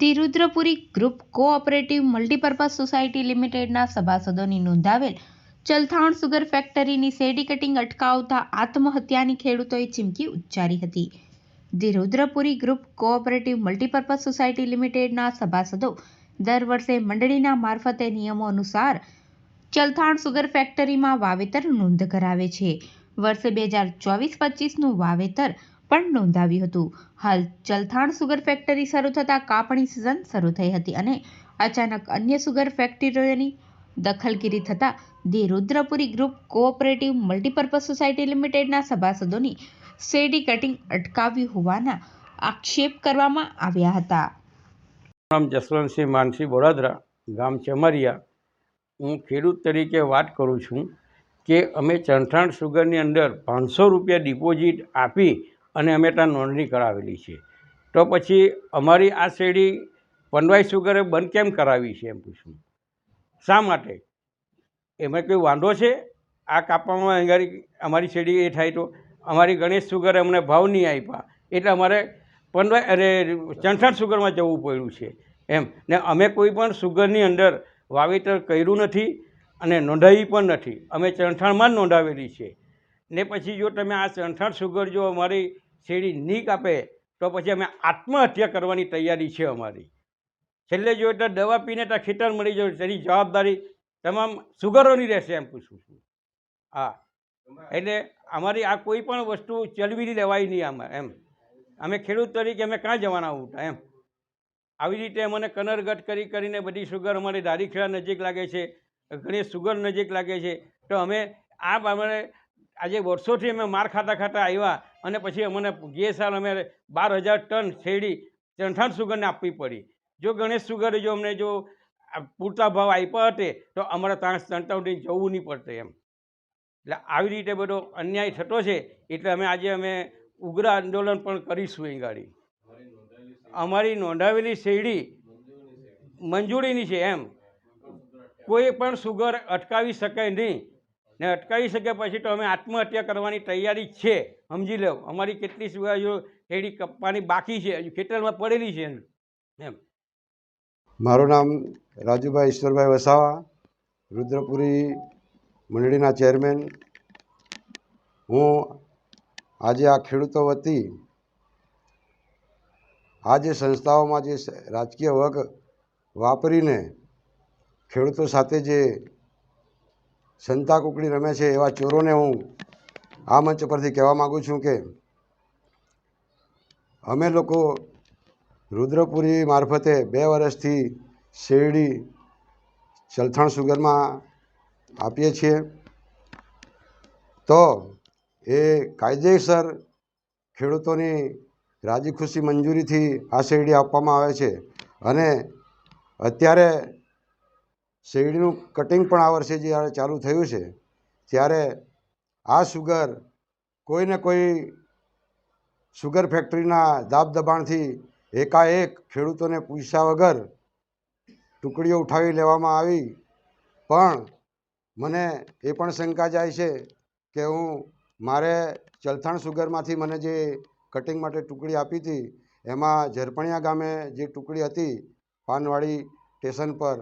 The Rudrapuri group cooperative multipurpose society લિમિટેડના સભાસદોની નોંધાવેલ Chalthan sugar ફેક્ટરીની શેરડી કટિંગ અટકાવતા આત્મહત્યાની ખેડૂતોએ ચીમકી ઉચ્ચારી હતી. The Rudrapuri group cooperative multipurpose society લિમિટેડના સભાસદો દર વર્ષે મંડળીના મારફતે નિયમો અનુસાર ચલથાણ સુગર ફેક્ટરીમાં વાવેતર નોંધ કરાવે છે. વર્ષે 2024-25નું વાવેતર પણ નોંધાવ્યું હતું. હાલ ચલથાણ સુગર ફેક્ટરી શરૂ થતાં કાપણી સિઝન શરૂ થઈ હતી અને અચાનક અન્ય સુગર ફેક્ટરીઓની દખલગીરી થતાં the Rudrapuri group cooperative multipurpose society લિમિટેડના સભાસદોની શેરડી કટિંગ અટકાવ્યું હોવાના આક્ષેપ કરવામાં આવ્યા હતા. નામ જસવંતસિંહ માનસિંહ બોડાદરા, ગામ ચમરિયા. હું ખેડૂત તરીકે વાત કરું છું કે અમે ચલથાણ સુગરની અંદર 500 રૂપિયા ડિપોઝિટ આપી અને અમે ત્યાં નોંધણી કરાવેલી છે. તો પછી અમારી આ શેરડી પનવાઈ સુગરે બંધ કેમ કરાવી છે એમ પૂછું. શા માટે? એમાં કોઈ વાંધો છે? આ કાપવામાં અમારી શેરડી એ થાય તો અમારી ગણેશ સુગરે અમને ભાવ નહીં આપ્યા એટલે અમારે ચલથાણ સુગરમાં જવું પડ્યું છે એમ. ને અમે કોઈ પણ સુગરની અંદર વાવેતર કર્યું નથી અને નોંધાવી પણ નથી. અમે ચલથાણમાં જ નોંધાવેલી છે. ને પછી જો તમે આ ચલથાણ સુગર જો અમારી શેરડી નહીં કાપે તો પછી અમે આત્મહત્યા કરવાની તૈયારી છે અમારી. છેલ્લે જો એટલે દવા પીને ત્યાં ખેતર મળી જાય તેની જવાબદારી તમામ સુગરોની રહેશે એમ પૂછું છું. હા, એટલે અમારી આ કોઈ પણ વસ્તુ ચલવી લેવાય નહીં આમાં એમ. અમે ખેડૂત તરીકે અમે ક્યાં જવાના ઉઠા એમ. આવી રીતે અમને કનરગટ કરીને બધી સુગર અમારી દારીખેડા નજીક લાગે છે, ઘણી સુગર નજીક લાગે છે. તો અમે આ અમારે આજે વર્ષોથી અમે માર ખાતા આવ્યા અને પછી અમને જે સાલ અમે 12,000 ટન શેરડી ચલથાણ સુગરને આપવી પડી. જો ગણેશ સુગરે જો અમને જો પૂરતા ભાવ આપ્યા હતે તો અમારે ત્યાં ચલથાણ જવું નહીં પડતે એમ. એટલે આવી રીતે બધો અન્યાય થતો છે એટલે અમે ઉગ્ર આંદોલન પણ કરીશું. એ ગાડી અમારી નોંધાવેલી શેરડી મંજૂરીની છે એમ. કોઈ પણ સુગર અટકાવી શકે નહીં ને અટકાવી શકે પછી તો અમે આત્મહત્યા કરવાની તૈયારી જ છે. સમજી લો, અમારી કેટલી સુગર જો શેરડી કપવાની બાકી છે, હજુ ખેતરમાં પડેલી છે એમ. મારું નામ રાજુભાઈ ઈશ્વરભાઈ વસાવા, રુદ્રપુરી મંડળીના ચેરમેન. હું આજે આ ખેડૂતો વતી આ જે સંસ્થાઓમાં જે રાજકીય વર્ગ વાપરીને ખેડૂતો સાથે જે સંતા કુકડી રમે છે એવા ચોરોને હું આ મંચ પરથી કહેવા માગું છું કે અમે લોકો રુદ્રપુરી મારફતે 2 વર્ષથી શેરડી ચલથાણ સુગરમાં આપીએ છીએ. તો એ કાયદેસર ખેડૂતોની રાજી ખુશી મંજૂરીથી આ શેરડી આપવામાં આવે છે અને અત્યારે શેરડીનું કટિંગ પણ આ વર્ષે જ્યારે ચાલુ થયું છે ત્યારે આ સુગર કોઈને કોઈ સુગર ફેક્ટરીના દાબ દબાણથી એકાએક ખેડૂતોને પૂછ્યા વગર ટુકડીઓ ઉઠાવી લેવામાં આવી. પણ મને એ પણ શંકા જાય છે કે મારે ચલથાણ સુગરમાંથી મને જે કટિંગ માટે ટુકડી આપી હતી એમાં ઝરપણિયા ગામે જે ટુકડી હતી પાનવાડી સ્ટેશન પર,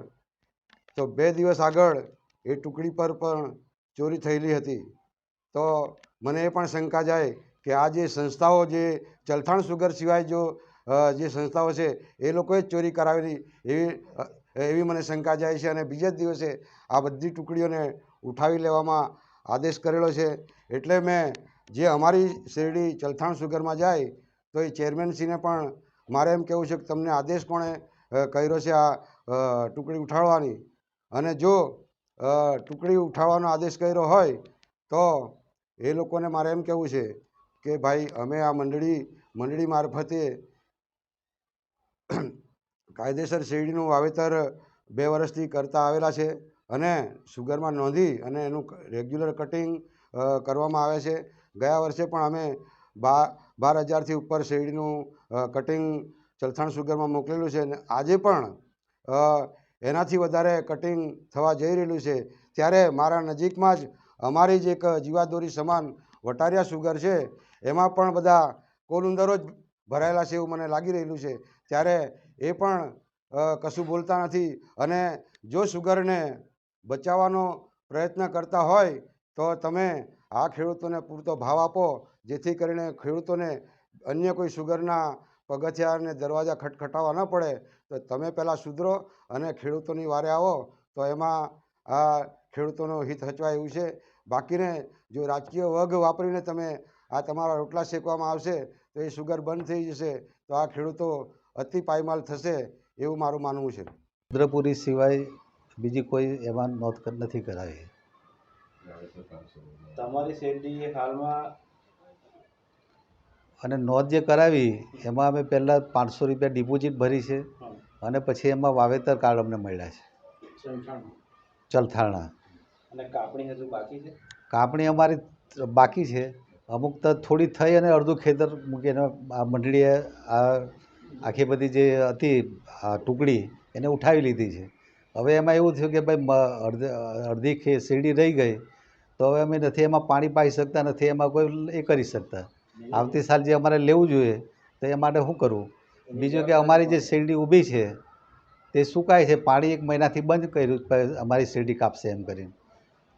તો 2 દિવસ આગળ એ ટુકડી પર પણ ચોરી થયેલી હતી. તો મને એ પણ શંકા જાય કે આ જે સંસ્થાઓ જે ચલથાણ સુગર સિવાય જે સંસ્થાઓ છે એ લોકોએ જ ચોરી કરાવેલી એવી મને શંકા જાય છે. અને બીજે જ દિવસે આ બધી ટુકડીઓને ઉઠાવી લેવામાં આદેશ કરેલો છે. એટલે મેં જે અમારી શેરડી ચલથાણ સુગરમાં જાય તો એ ચેરમેનશ્રીને પણ મારે એમ કહેવું છે કે તમને આદેશ કોણે કર્યો છે આ ટુકડી ઉઠાડવાની? અને જો ટુકડી ઉઠાડવાનો આદેશ કર્યો હોય તો એ લોકોને મારે એમ કહેવું છે કે ભાઈ અમે આ મંડળી મારફતે કાયદેસર શેરડીનું વાવેતર 2 વર્ષથી કરતા આવેલા છે અને સુગરમાં નોંધી અને એનું રેગ્યુલર કટિંગ કરવામાં આવે છે. ગયા વર્ષે પણ અમે 12,000થી ઉપર શેરડીનું કટિંગ ચલથાણ સુગરમાં મોકલેલું છે અને આજે પણ એનાથી વધારે કટિંગ થવા જઈ રહેલું છે. ત્યારે મારા નજીકમાં જ અમારી જ એક જીવાદોરી સમાન વટારિયા સુગર છે એમાં પણ બધા કોલુંદરો જ ભરાયેલા છે એવું મને લાગી રહેલું છે. ત્યારે એ પણ કશું બોલતા નથી. અને જો સુગરને બચાવવાનો પ્રયત્ન કરતા હોય તો તમે આ ખેડૂતોને પૂરતો ભાવ આપો, જેથી કરીને ખેડૂતોને અન્ય કોઈ સુગરના પગથિયા અને દરવાજા ખટખટાવવા ન પડે. તો તમે પહેલાં સુધરો અને ખેડૂતોની વારે આવો, તો એમાં આ ખેડૂતોનું હિત હચવાય એવું છે. બાકીને જો રાજકીય વર્ગ વાપરીને તમે આ તમારા રોટલા શેકવામાં આવશે તો એ સુગર બંધ થઈ જશે, તો આ ખેડૂતો અતિ પાયમાલ થશે એવું મારું માનવું છે. રુદ્રપુરી સિવાય બીજી કોઈ એમાં નોંધ નથી કરાવી. તમારી શેરડી હાલમાં અને નોંધ જે કરાવી એમાં અમે પહેલાં 500 રૂપિયા ડિપોઝિટ ભરી છે અને પછી એમાં વાવેતર કાર્ડ અમને મળ્યા છે ચલથાણા. અને કાપણી હજુ બાકી છે? કાપણી અમારી બાકી છે. અમુક તો થોડી થઈ અને અડધું ખેતર મૂકીને આ મંડળીએ આ આખી બધી જે હતી આ ટુકડી એને ઉઠાવી લીધી છે. હવે એમાં એવું થયું કે ભાઈ અડધી શેરડી રહી ગઈ, તો હવે અમે નથી એમાં પાણી પાઈ શકતા, નથી એમાં કોઈ એ કરી શકતા. આવતી સાલ જે અમારે લેવું જોઈએ તો એ માટે શું કરવું? બીજું કે અમારી જે શેરડી ઊભી છે તે સુકાય છે, પાણી 1 મહિનાથી બંધ કર્યું અમારી શેરડી કાપશે એમ કરીને.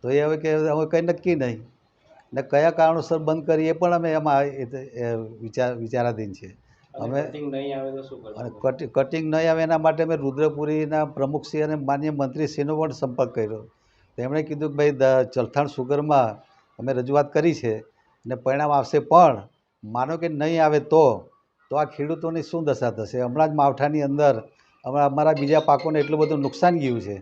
તો એ હવે કે હવે કંઈ નક્કી નહીં ને કયા કારણોસર બંધ કરી એ પણ અમે એમાં વિચારાધીન છે. અમે કટિંગ નહીં આવે તો શું કરશું? કટિંગ નહીં આવે એના માટે અમે રુદ્રપુરીના પ્રમુખશ્રી અને માન્ય મંત્રીશ્રીનો પણ સંપર્ક કર્યો. તેમણે કીધું કે ભાઈ ચલથાણ સુગરમાં અમે રજૂઆત કરી છે અને પરિણામ આવશે, પણ માનો કે નહીં આવે તો આ ખેડૂતોની શું દશા થશે? હમણાં જ માવઠાની અંદર અમારા બીજા પાકોને એટલું બધું નુકસાન ગયું છે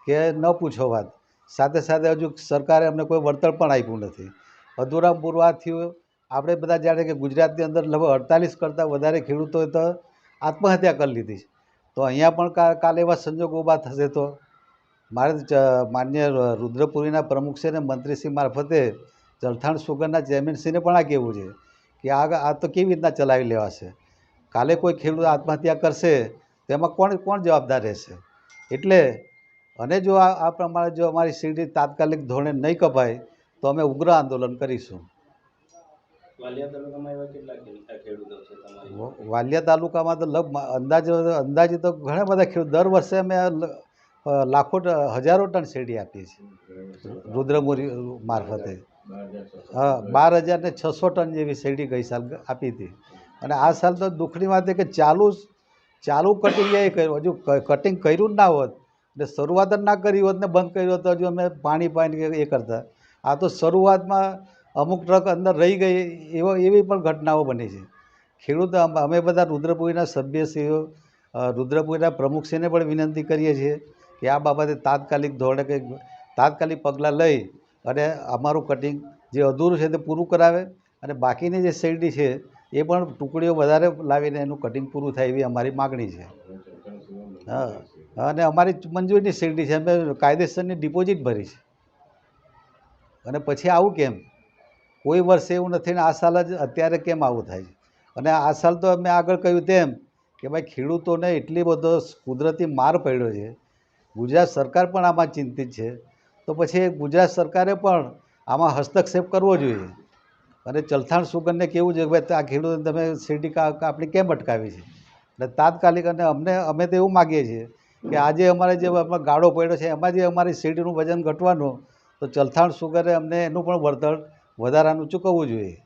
કે ન પૂછો વાત. સાથે સાથે હજુ સરકારે અમને કોઈ વળતર પણ આપ્યું નથી. અધૂરા પુરવાર થયું. આપણે બધા જાણે કે ગુજરાતની અંદર લગભગ 48 કરતાં વધારે ખેડૂતોએ તો આત્મહત્યા કરી લીધી છે. તો અહીંયા પણ કાલે એવા સંજોગો ઊભા થશે તો મારે માન્ય રુદ્રપુરીના પ્રમુખશ્રી અને મંત્રીશ્રી મારફતે ચલથાણ સુગરના ચેરમેનશ્રીને પણ આ કહેવું છે કે આ તો કેવી રીતના ચલાવી લેવાશે? કાલે કોઈ ખેડૂત આત્મહત્યા કરશે તો એમાં કોણ જવાબદાર રહેશે? એટલે અને જો આ પ્રમાણે જો અમારી શેરડી તાત્કાલિક ધોરણે નહીં કપાય તો અમે ઉગ્ર આંદોલન કરીશું. વાલિયા તાલુકામાં એવા કેટલા ખેડૂતો છે તમારી? વાલિયા તાલુકામાં તો અંદાજે તો ઘણા બધા ખેડૂત દર વર્ષે અમે હજારો ટન શેરડી આપીએ છીએ રુદ્રપુરી મારફતે. 12,600 ટન જેવી શેરડી ગઈ સાલ આપી હતી. અને આ સાલ તો દુઃખની વાત છે કે ચાલુ કટિંગ એ કર્યું, હજુ કટિંગ કર્યું જ ના હોત ને શરૂઆત જ ના કરી હોત ને બંધ કર્યું હોત તો હજુ અમે પાણી પાઈને એ કરતા. આ તો શરૂઆતમાં અમુક ટ્રક અંદર રહી ગઈ એવી પણ ઘટનાઓ બની છે. ખેડૂત અમે બધા રુદ્રપુરીના સભ્યશ્રીઓ રુદ્રપુરીના પ્રમુખશ્રીને પણ વિનંતી કરીએ છીએ કે આ બાબતે તાત્કાલિક ધોરણે કંઈક તાત્કાલિક પગલાં લઈ અને અમારું કટિંગ જે અધૂરું છે તે પૂરું કરાવે અને બાકીની જે શેરડી છે એ પણ ટુકડીઓ વધારે લાવીને એનું કટિંગ પૂરું થાય એવી અમારી માગણી છે. અને અમારી મંજૂરીની શેરડી છે, અમે કાયદેસરની ડિપોઝિટ ભરી છે. અને પછી આવું કેમ? કોઈ વર્ષે એવું નથી ને આ સાલ જ અત્યારે કેમ આવું થાય છે? અને આ સાલ તો મેં આગળ કહ્યું તેમ કે ભાઈ ખેડૂતોને એટલી બધો કુદરતી માર પડ્યો છે. ગુજરાત સરકાર પણ આમાં ચિંતિત છે. તો પછી ગુજરાત સરકારે પણ આમાં હસ્તક્ષેપ કરવો જોઈએ અને ચલથાણ સુગરને કહેવું જોઈએ કે ભાઈ આ ખેડૂતોને તમે શેરડી કાપણી કેમ અટકાવી છે? એટલે તાત્કાલિક અને અમે તો એવું માગીએ છીએ કે આજે અમારે જે ગાળો પડ્યો છે એમાં જે અમારી શેરડીનું વજન ઘટવાનું, તો ચલથાણ સુગરે અમને એનું પણ વળતર વધારાનું ચૂકવવું જોઈએ.